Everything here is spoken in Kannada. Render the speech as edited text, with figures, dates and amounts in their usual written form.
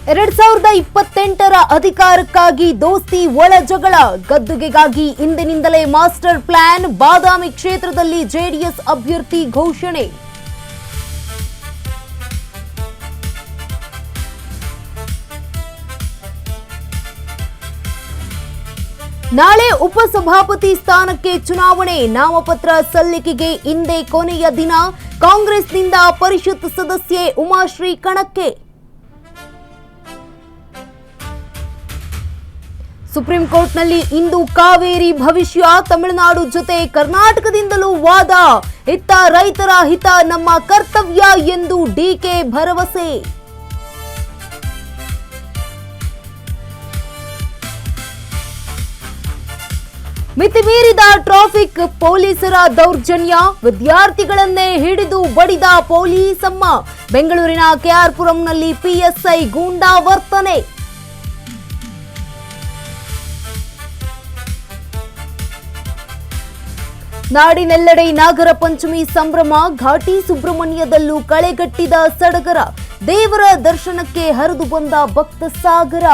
2028ರ ಅಧಿಕಾರಕ್ಕಾಗಿ ದೋಸ್ತಿ ಒಳ ಜಗಳ ಗದ್ದುಗೆಗಾಗಿ ಇಂದಿನಿಂದಲೇ ಮಾಸ್ಟರ್ ಪ್ಲಾನ್ ಬಾದಾಮಿ ಕ್ಷೇತ್ರದಲ್ಲಿ ಜೆಡಿಎಸ್ ಅಭ್ಯರ್ಥಿ ಘೋಷಣೆ ನಾಳೆ ಉಪಸಭಾಪತಿ ಸ್ಥಾನಕ್ಕೆ ಚುನಾವಣೆ ನಾಮಪತ್ರ ಸಲ್ಲಿಕೆಗೆ ಇಂದೇ ಕೊನೆಯ ದಿನ ಕಾಂಗ್ರೆಸ್ನಿಂದ ಪರಿಷತ್ ಸದಸ್ಯೆ ಉಮಾಶ್ರೀ ಕಣಕ್ಕೆ ಸುಪ್ರೀಂ ಕೋರ್ಟ್ನಲ್ಲಿ ಇಂದು ಕಾವೇರಿ ಭವಿಷ್ಯ ತಮಿಳುನಾಡು ಜೊತೆ ಕರ್ನಾಟಕದಿಂದಲೂ ವಾದ ಇತ್ತ ರೈತರ ಹಿತ ನಮ್ಮ ಕರ್ತವ್ಯ ಎಂದು ಡಿಕೆ ಭರವಸೆ ಮಿತಿಮೀರಿದ ಟ್ರಾಫಿಕ್ ಪೊಲೀಸರ ದೌರ್ಜನ್ಯ ವಿದ್ಯಾರ್ಥಿಗಳನ್ನೇ ಹಿಡಿದು ಬಡಿದ ಪೊಲೀಸಮ್ಮ ಬೆಂಗಳೂರಿನ ಕೆಆರ್ಪುರಂನಲ್ಲಿ ಪಿಎಸ್ಐ ಗೂಂಡಾ ವರ್ತನೆ ನಾಡಿನೆಲ್ಲೆಡೆ ನಾಗರ ಪಂಚಮಿ ಸಂಭ್ರಮ ಘಾಟಿ ಸುಬ್ರಹ್ಮಣ್ಯದಲ್ಲೂ ಕಳೆಗಟ್ಟಿದ ಸಡಗರ ದೇವರ ದರ್ಶನಕ್ಕೆ ಹರಿದು ಬಂದ ಭಕ್ತ ಸಾಗರ